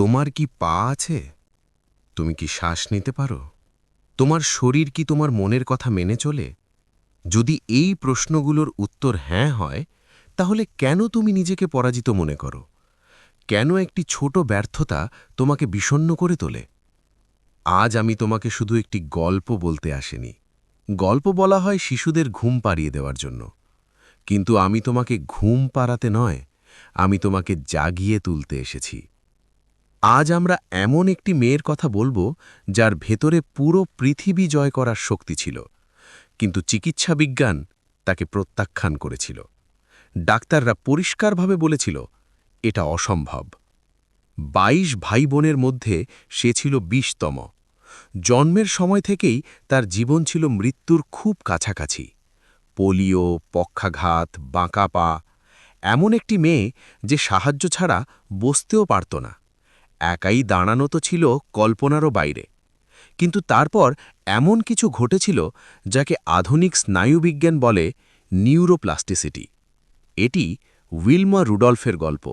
তোমার কি পা আছে? তুমি কি শ্বাস নিতে পারো? তোমার শরীর কি তোমার মনের কথা মেনে চলে? যদি এই প্রশ্নগুলোর উত্তর হ্যাঁ হয়, তাহলে কেন তুমি নিজেকে পরাজিত মনে করো? কেন একটি ছোট ব্যর্থতা তোমাকে বিষণ্ণ করে তোলে? আজ আমি তোমাকে শুধু একটি গল্প বলতে আসিনি। গল্প বলা হয় শিশুদের ঘুম পাড়িয়ে দেওয়ার জন্য, কিন্তু আমি তোমাকে ঘুম পাড়াতে নয়, আমি তোমাকে জাগিয়ে তুলতে এসেছি। আজ আমরা এমন একটি মেয়ের কথা বলবো, যার ভেতরে পুরো পৃথিবী জয় করার শক্তি ছিল, কিন্তু চিকিৎসা বিজ্ঞান তাকে প্রত্যাখ্যান করেছিল। ডাক্তাররা পরিষ্কারভাবে বলেছিল, এটা অসম্ভব। ২২ ভাই বোনের মধ্যে সে ছিল ২০তম। জন্মের সময় থেকেই তার জীবন ছিল মৃত্যুর খুব কাছাকাছি। পোলিও, পক্ষাঘাত, বাঁকা পা, এমন একটি মেয়ে যে সাহায্য ছাড়া বসতেও পারত না। একাই দাঁড়ানো তো ছিল কল্পনারও বাইরে। কিন্তু তারপর এমন কিছু ঘটেছিল যাকে আধুনিক স্নায়ুবিজ্ঞান বলে নিউরোপ্লাস্টিসিটি। এটি উইলমা রুডলফের গল্প।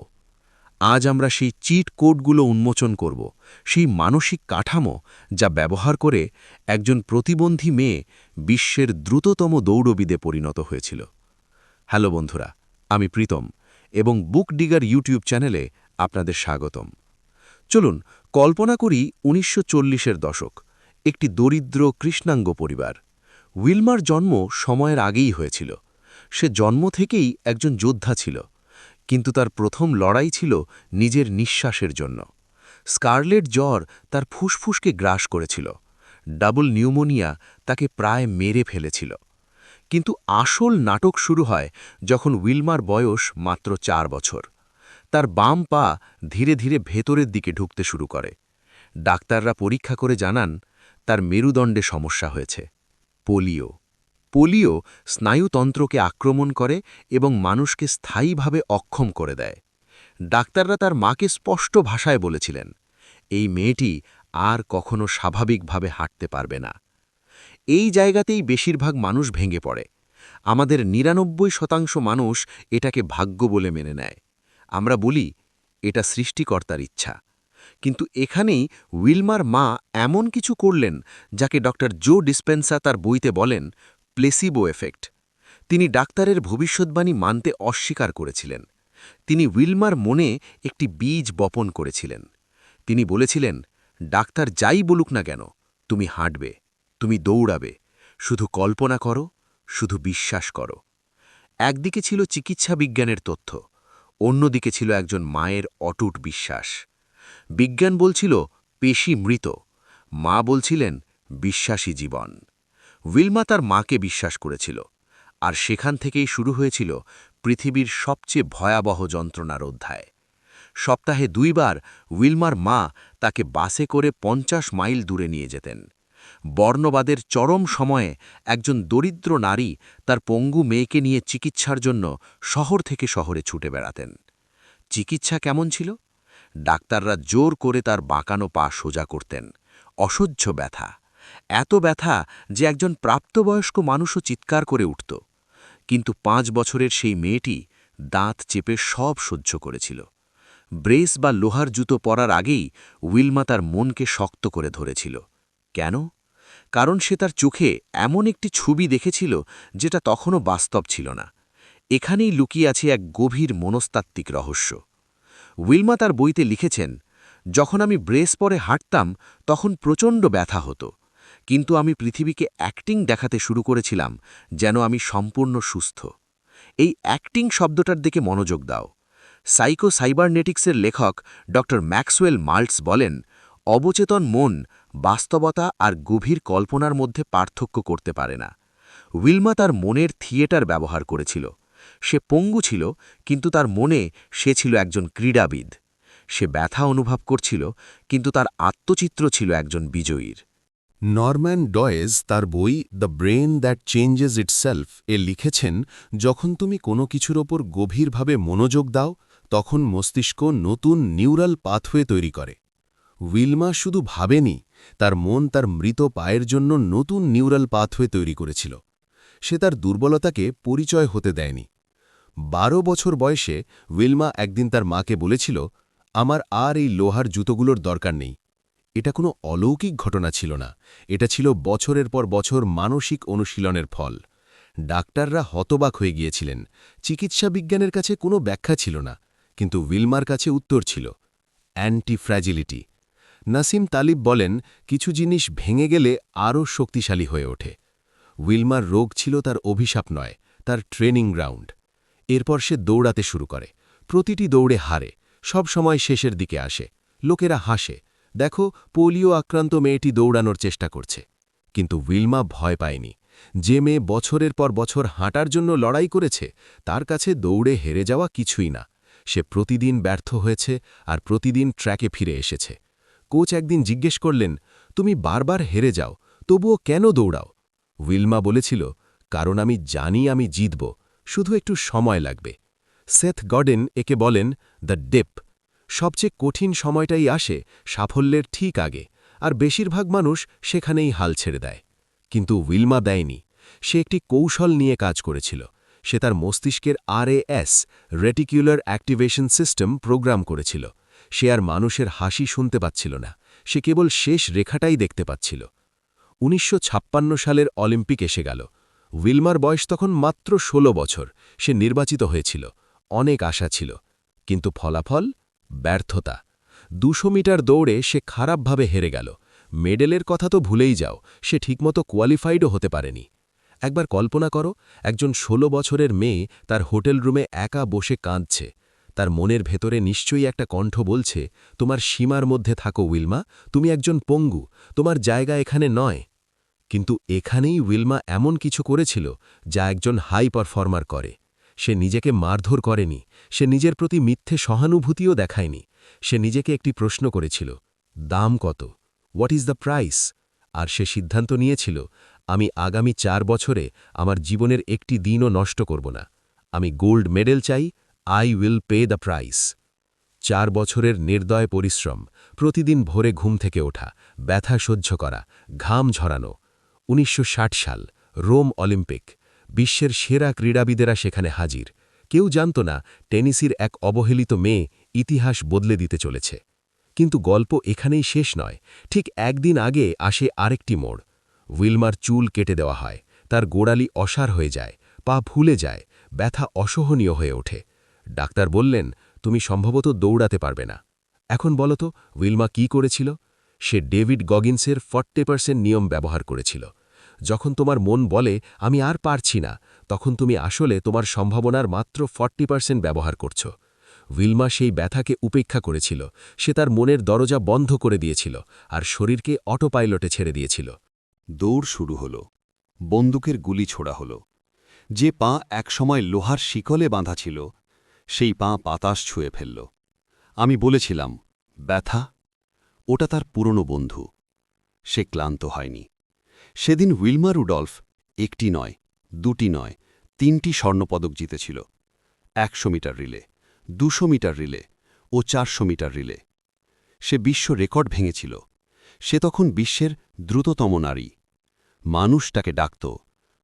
আজ আমরা সেই চিট কোডগুলো উন্মোচন করব, সেই মানসিক কাঠামো যা ব্যবহার করে একজন প্রতিবন্ধী মেয়ে বিশ্বের দ্রুততম দৌড়বিদে পরিণত হয়েছিল। হ্যালো বন্ধুরা, আমি প্রীতম এবং বুক ডিগার ইউটিউব চ্যানেলে আপনাদের স্বাগতম। চলুন কল্পনা করি ১৯৪০-এর দশক, একটি দরিদ্র কৃষ্ণাঙ্গ পরিবার। উইলমার জন্ম সময়ের আগেই হয়েছিল। সে জন্ম থেকেই একজন যোদ্ধা ছিল, কিন্তু তার প্রথম লড়াই ছিল নিজের নিঃশ্বাসের জন্য। স্কারলেট জ্বর তার ফুসফুসকে গ্রাস করেছিল। ডাবল নিউমোনিয়া তাকে প্রায় মেরে ফেলেছিল। কিন্তু আসল নাটক শুরু হয় যখন উইলমার বয়স মাত্র ৪ বছর। তার বাম পা ধীরে ধীরে ভেতরের দিকে ঢুকতে শুরু করে। ডাক্তাররা পরীক্ষা করে জানান তার মেরুদণ্ডে সমস্যা হয়েছে। পোলিও পোলিও স্নায়ুতন্ত্রকে আক্রমণ করে এবং মানুষকে স্থায়ীভাবে অক্ষম করে দেয়। ডাক্তাররা তার মাকে স্পষ্ট ভাষায় বলেছিলেন, এই মেয়েটি আর কখনো স্বাভাবিকভাবে হাঁটতে পারবে না। এই জায়গাতেই বেশিরভাগ মানুষ ভেঙে পড়ে। আমাদের ৯৯% মানুষ এটাকে ভাগ্য বলে মেনে নেয়। আমরা বলি, এটা সৃষ্টিকর্তার ইচ্ছা। কিন্তু এখানেই উইলমার মা এমন কিছু করলেন যাকে ডক্টর জো ডিসপেন্সা তার বইতে বলেন প্লেসিবো এফেক্ট। তিনি ডাক্তারের ভবিষ্যদ্বাণী মানতে অস্বীকার করেছিলেন। তিনি উইলমার মনে একটি বীজ বপন করেছিলেন। তিনি বলেছিলেন, ডাক্তার যাই বলুক না কেন, তুমি হাঁটবে, তুমি দৌড়াবে, শুধু কল্পনা করো, শুধু বিশ্বাস করো। একদিকে ছিল চিকিৎসা বিজ্ঞানের তথ্য, অন্যদিকে ছিল একজন মায়ের অটুট বিশ্বাস। বিজ্ঞান বলছিল পেশি মৃত, মা বলছিলেন বিশ্বাসী জীবন। উইলমা তার মাকে বিশ্বাস করেছিল, আর সেখান থেকেই শুরু হয়েছিল পৃথিবীর সবচেয়ে ভয়াবহ যন্ত্রণার অধ্যায়। সপ্তাহে ২ বার উইলমার মা তাকে বাসে করে ৫০ মাইল দূরে নিয়ে যেতেন। বর্ণবাদের চরম সময়ে একজন দরিদ্র নারী তার পঙ্গু মেয়েকে নিয়ে চিকিৎসার জন্য শহর থেকে শহরে ছুটে বেড়াতেন। চিকিৎসা কেমন ছিল? ডাক্তাররা জোর করে তার বাঁকানো পা সোজা করতেন। অসহ্য ব্যথা, এত ব্যথা যে একজন প্রাপ্তবয়স্ক মানুষও চিৎকার করে উঠত। কিন্তু ৫ বছরের সেই মেয়েটি দাঁত চেপে সব সহ্য করেছিল। ব্রেস বা লোহার জুতো পরার আগেই উইলমা তার মনকে শক্ত করে ধরেছিল। কেন? কারণ সে তার চোখে এমন একটি ছবি দেখেছিল যেটা তখনও বাস্তব ছিল না। এখানেই লুকিয়ে আছে এক গভীর মনস্তাত্ত্বিক রহস্য। উইলমা তার বইতে লিখেছেন, যখন আমি ব্রেস পরে হাঁটতাম তখন প্রচণ্ড ব্যথা হতো, কিন্তু আমি পৃথিবীকে অ্যাক্টিং দেখাতে শুরু করেছিলাম যেন আমি সম্পূর্ণ সুস্থ। এই অ্যাক্টিং শব্দটার দিকে মনোযোগ দাও। সাইবারনেটিক্সের লেখক ডক্টর ম্যাক্সওয়েল মাল্টস বলেন, অবচেতন মন বাস্তবতা আর গভীর কল্পনার মধ্যে পার্থক্য করতে পারে না। উইলমা তার মনের থিয়েটার ব্যবহার করেছিল। সে পঙ্গু ছিল, কিন্তু তার মনে সে ছিল একজন ক্রীড়াবিদ। সে ব্যথা অনুভব করছিল, কিন্তু তার আত্মচিত্র ছিল একজন বিজয়ীর। নরম্যান ডয়েজ তার বই the brain that changes itself এ লিখেছেন, যখন তুমি কোনো কিছুর ওপর গভীরভাবে মনোযোগ দাও তখন মস্তিষ্ক নতুন নিউরাল পাথওয়ে তৈরি করে। উইলমা শুধু ভাবেনি, তার মন তার মৃত পায়ের জন্য নতুন নিউরাল পাথওয়ে তৈরি করেছিল। সে তার দুর্বলতাকে পরিচয় হতে দেয়নি। ১২ বছর বয়সে উইলমা একদিন তার মাকে বলেছিল, আমার আর এই লোহার জুতোগুলোর দরকার নেই। এটা কোনো অলৌকিক ঘটনা ছিল না, এটা ছিল বছরের পর বছর মানসিক অনুশীলনের ফল। ডাক্তাররা হতবাক হয়ে গিয়েছিলেন, চিকিৎসা বিজ্ঞানের কাছে কোনো ব্যাখ্যা ছিল না, কিন্তু উইলমার কাছে উত্তর ছিল অ্যান্টি ফ্র্যাজিলিটি। নাসিম তালিব বলেন, কিছু জিনিস ভেঙে গেলে আরও শক্তিশালী হয়ে ওঠে। উইলমার রোগ ছিল তার অভিশাপ নয়, তার ট্রেনিং গ্রাউন্ড। এরপর সে দৌড়াতে শুরু করে, প্রতিটি দৌড়ে হারে, সব সময় শেষের দিকে আসে। লোকেরা হাসে, দেখো পোলিও আক্রান্ত মেয়েটি দৌড়ানোর চেষ্টা করছে। কিন্তু উইলমা ভয় পায়নি। যে মেয়ে বছরের পর বছর হাঁটার জন্য লড়াই করেছে, তার কাছে দৌড়ে হেরে যাওয়া কিছুই না। সে প্রতিদিন ব্যর্থ হয়েছে আর প্রতিদিন ট্র্যাকে ফিরে এসেছে। কোচ একদিন জিজ্ঞেস করলেন, তুমি বারবার হেরে যাও, তবুও কেন দৌড়াও? উইলমা বলেছিল, কারণ আমি জানি আমি জিতব, শুধু একটু সময় লাগবে। সেথ গডেন একে বলেন দ্য ডেপ। সবচেয়ে কঠিন সময়টাই আসে সাফল্যের ঠিক আগে, আর বেশিরভাগ মানুষ সেখানেই হাল ছেড়ে দেয়। কিন্তু উইলমা দেয়নি। সে একটি কৌশল নিয়ে কাজ করেছিল। সে তার মস্তিষ্কের RAS reticular activation system program করেছিল। সে আর মানুষের হাসি শুনতে পাচ্ছিল না, সে কেবল শেষ রেখাটাই দেখতে পাচ্ছিল। ১৯৫৬ সালের অলিম্পিক এসে গেল। উইলমার বয়স তখন মাত্র ১৬ বছর। সে নির্বাচিত হয়েছিল, অনেক আশা ছিল। কিন্তু ফলাফল ব্যর্থতা। ২০০ মিটার দৌড়ে সে খারাপভাবে হেরে গেল। মেডেলের কথা তো ভুলেই যাও, সে ঠিকমতো কোয়ালিফাইডও হতে পারেনি। একবার কল্পনা করো, একজন ১৬ বছরের মেয়ে তার হোটেল রুমে একা বসে কাঁদছে। তার মনের ভেতরে নিশ্চয়ই একটা কণ্ঠ বলছে, তোমার সীমার মধ্যে থাকো উইলমা, তুমি একজন পঙ্গু, তোমার জায়গা এখানে নয়। কিন্তু এখানেই উইলমা এমন কিছু করেছিল যা একজন হাই পারফর্মার করে। সে নিজেকে মারধর করেনি, সে নিজের প্রতি মিথ্যে সহানুভূতিও দেখায়নি। সে নিজেকে একটি প্রশ্ন করেছিল, দাম কত? What is the price? আর সে সিদ্ধান্ত নিয়েছিল, আমি আগামী ৪ বছরে আমার জীবনের একটি দিনও নষ্ট করব না। আমি গোল্ড মেডেল চাই, I will pay the price. ৪ বছরের নির্দয় পরিশ্রম, প্রতিদিন ভোরে ঘুম থেকে ওঠা, ব্যথা সহ্য করা, ঘাম ঝরানো। ১৯৬০ সাল, রোম অলিম্পিক। বিশ্বের সেরা ক্রীড়াবিদেরা সেখানে হাজির। কেউ জানত না টেনিসির এক অবহেলিত মেয়ে ইতিহাস বদলে দিতে চলেছে। কিন্তু গল্প এখানেই শেষ নয়। ঠিক একদিন আগে আসে আরেকটি মোড়। উইলমার চুল কেটে দেওয়া হয়, তার গোড়ালি অসাড় হয়ে যায়, পা ফুলে যায়, ব্যথা অসহনীয় হয়ে ওঠে। ডাক্তার বললেন, তুমি সম্ভবত দৌড়াতে পারবে না। এখন বলো তো উইলমা কি করেছিল? সে ডেভিড গগিন্সের 40% নিয়ম ব্যবহার করেছিল। যখন তোমার মন বলে আমি আর পারছি না, তখন তুমি আসলে তোমার সম্ভাবনার মাত্র 40% ব্যবহার করছ। উইলমা সেই ব্যথাকে উপেক্ষা করেছিল। সে তার মনের দরজা বন্ধ করে দিয়েছিল আর শরীরকে অটোপাইলটে ছেড়ে দিয়েছিল। দৌড় শুরু হল। বন্দুকের গুলি ছোড়া হল। যে পা একসময় লোহার শিকলে বাঁধা ছিল, সেই পা বাতাস ছুঁয়ে ফেলল। আমি বলেছিলাম, ব্যথা? ওটা তার পুরনো বন্ধু। সে ক্লান্ত হয়নি। সেদিন উইলমা রুডলফ একটি নয়, দুটি নয়, ৩টি স্বর্ণপদক জিতেছিল। ১০০ মিটার রিলে, ২০০ মিটার রিলে ও ৪০০ মিটার রিলে। সে বিশ্ব রেকর্ড ভেঙেছিল। সে তখন বিশ্বের দ্রুততম নারী। মানুষ তাকে ডাকত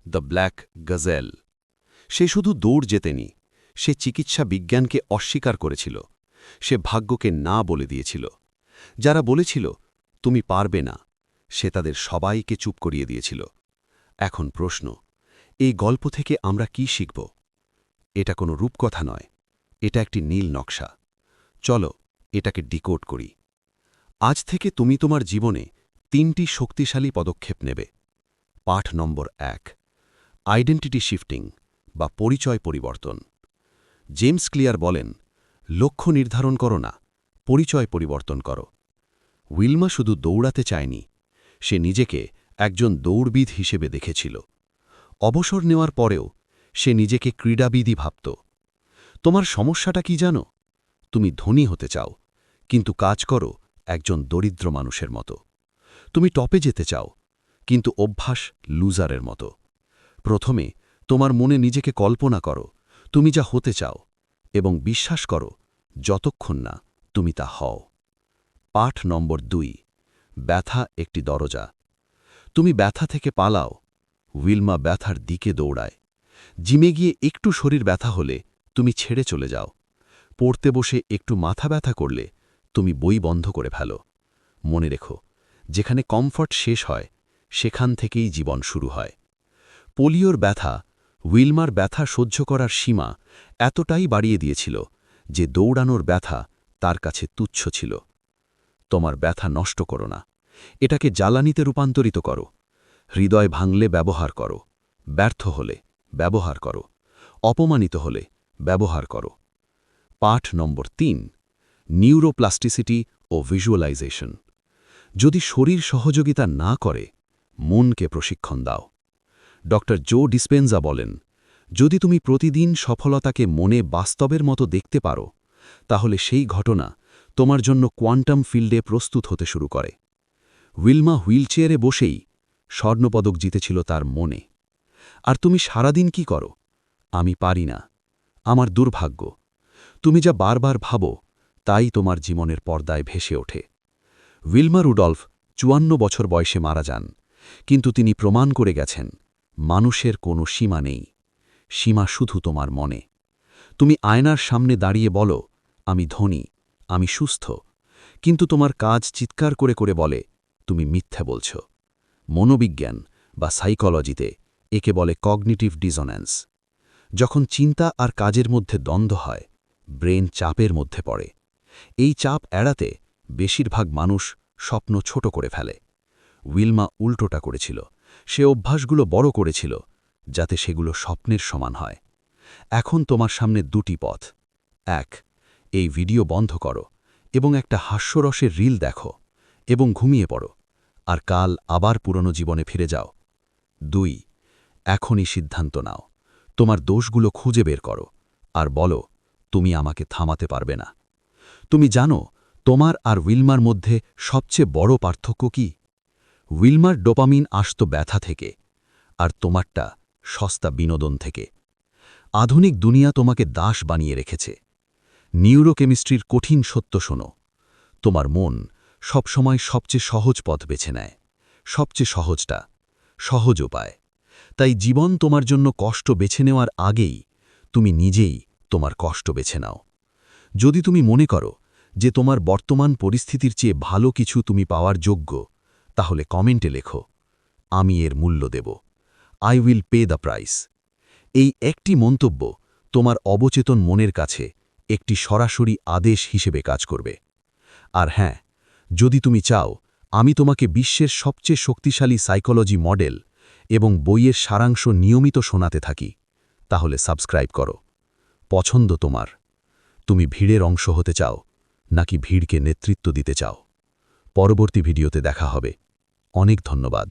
দ্য ব্ল্যাক গজেল। সে শুধু দৌড় জেতেনি, সে চিকিৎসা বিজ্ঞানকে অস্বীকার করেছিল। সে ভাগ্যকে না বলে দিয়েছিল। যারা বলেছিল তুমি পারবে না, সে তাদের সবাইকে চুপ করিয়ে দিয়েছিল। এখন প্রশ্ন, এই গল্প থেকে আমরা কি শিখব? এটা কোনো রূপকথা নয়, এটা একটি নীল নকশা। চলো এটাকে ডিকোড করি। আজ থেকে তুমি তোমার জীবনে ৩টি শক্তিশালী পদক্ষেপ নেবে। পাঠ নম্বর ১, আইডেন্টিটি শিফটিং বা পরিচয় পরিবর্তন। জেমস ক্লিয়ার বলেন, লক্ষ্য নির্ধারণ করো না, পরিচয় পরিবর্তন করো। উইলমা শুধু দৌড়াতে চায়নি, সে নিজেকে একজন দৌড়বিদ হিসেবে দেখেছিল। অবসর নেওয়ার পরেও সে নিজেকে ক্রীড়াবিদই ভাবত। তোমার সমস্যাটা কি জানো? তুমি ধনী হতে চাও, কিন্তু কাজ করো একজন দরিদ্র মানুষের মতো। তুমি টপে যেতে চাও, কিন্তু অভ্যাস লুজারের মতো। প্রথমে তোমার মনে নিজেকে কল্পনা করো তুমি যা হতে চাও, এবং বিশ্বাস করো যতক্ষণ না তুমি তা হও। পাঠ নম্বর ২, ব্যথা একটি দরজা। তুমি ব্যথা থেকে পালাও, উইলমা ব্যথার দিকে দৌড়ায়। জিমে গিয়ে একটু শরীর ব্যথা হলে তুমি ছেড়ে চলে যাও। পড়তে বসে একটু মাথা ব্যথা করলে তুমি বই বন্ধ করে ফেলো। মনে রেখো, যেখানে কমফর্ট শেষ হয় সেখান থেকেই জীবন শুরু হয়। পোলিওর ব্যথা উইলমার ব্যথা সহ্য করার সীমা এতটাই বাড়িয়ে দিয়েছিল যে দৌড়ানোর ব্যথা তার কাছে তুচ্ছ ছিল। তোমার ব্যথা নষ্ট করো না, এটাকে জ্বালানিতে রূপান্তরিত করো। হৃদয় ভাঙলে ব্যবহার করো, ব্যর্থ হলে ব্যবহার করো, অপমানিত হলে ব্যবহার করো। পাঠ নম্বর ৩, নিউরোপ্লাস্টিসিটি ও ভিজুয়ালাইজেশন। যদি শরীর সহযোগিতা না করে, মনকে প্রশিক্ষণ দাও। ডক্টর জো ডিসপেনজা বলেন, যদি তুমি প্রতিদিন সফলতাকে মনে বাস্তবের মতো দেখতে পারো, তাহলে সেই ঘটনা তোমার জন্য কোয়ান্টাম ফিল্ডে প্রস্তুত হতে শুরু করে। উইলমা হুইলচেয়ারে বসেই স্বর্ণপদক জিতেছিল তার মনে। আর তুমি সারাদিন কি করো? আমি পারি না, আমার দুর্ভাগ্য। তুমি যা বারবার ভাবো তাই তোমার জীবনের পর্দায় ভেসে ওঠে। উইলমা রুডলফ ৫৪ বছর বয়সে মারা যান, কিন্তু তিনি প্রমাণ করে গেছেন মানুষের কোনো সীমা নেই, সীমা শুধু তোমার মনে। তুমি আয়নার সামনে দাঁড়িয়ে বলো, আমি ধনী, আমি সুস্থ, কিন্তু তোমার কাজ চিৎকার করে করে বলে তুমি মিথ্যা বলছ। মনোবিজ্ঞান বা সাইকোলজিতে একে বলে কগনিটিভ ডিসোন্যান্স। যখন চিন্তা আর কাজের মধ্যে দ্বন্দ্ব হয়, ব্রেন চাপের মধ্যে পড়ে। এই চাপ এড়াতে বেশিরভাগ মানুষ স্বপ্ন ছোট করে ফেলে। উইলমা উল্টোটা করেছিল, সে অভ্যাসগুলো বড় করেছিল যাতে সেগুলো স্বপ্নের সমান হয়। এখন তোমার সামনে দুটি পথ। ১, এই ভিডিও বন্ধ করো এবং একটা হাস্যরসের রিল দেখো এবং ঘুমিয়ে পড়ো, আর কাল আবার পুরনো জীবনে ফিরে যাও। ২, এখনই সিদ্ধান্ত নাও, তোমার দোষগুলো খুঁজে বের করো আর বলো, তুমি আমাকে থামাতে পারবে না। তুমি জানো তোমার আর উইলমার মধ্যে সবচেয়ে বড় পার্থক্য কি? উইলমার ডোপামিন আসত ব্যথা থেকে, আর তোমারটা সস্তা বিনোদন থেকে। আধুনিক দুনিয়া তোমাকে দাস বানিয়ে রেখেছে। নিউরোকেমিস্ট্রির কঠিন সত্য শোনো, তোমার মন সবসময় সবচেয়ে সহজ পথ বেছে নেয়, সবচেয়ে সহজটা, সহজ উপায়। তাই জীবন তোমার জন্য কষ্ট বেছে নেওয়ার আগেই তুমি নিজেই তোমার কষ্ট বেছে নাও। যদি তুমি মনে করো যে তোমার বর্তমান পরিস্থিতির চেয়ে ভালো কিছু তুমি পাওয়ার যোগ্য, তাহলে কমেন্টে লেখো, আমি এর মূল্য দেব। I will pay the price. এই একটি মন্তব্য তোমার অবচেতন মনের কাছে একটি সরাসরি আদেশ হিসেবে কাজ করবে। আর হ্যাঁ, যদি তুমি চাও আমি তোমাকে বিশ্বের সবচেয়ে শক্তিশালী সাইকোলজি মডেল এবং বইয়ের সারাংশ নিয়মিত শোনাতে থাকি, তাহলে সাবস্ক্রাইব করো। পছন্দ তোমার। তুমি ভিড়ের অংশ হতে চাও নাকি ভিড়কে নেতৃত্ব দিতে চাও? পরবর্তী ভিডিওতে দেখা হবে। অনেক ধন্যবাদ।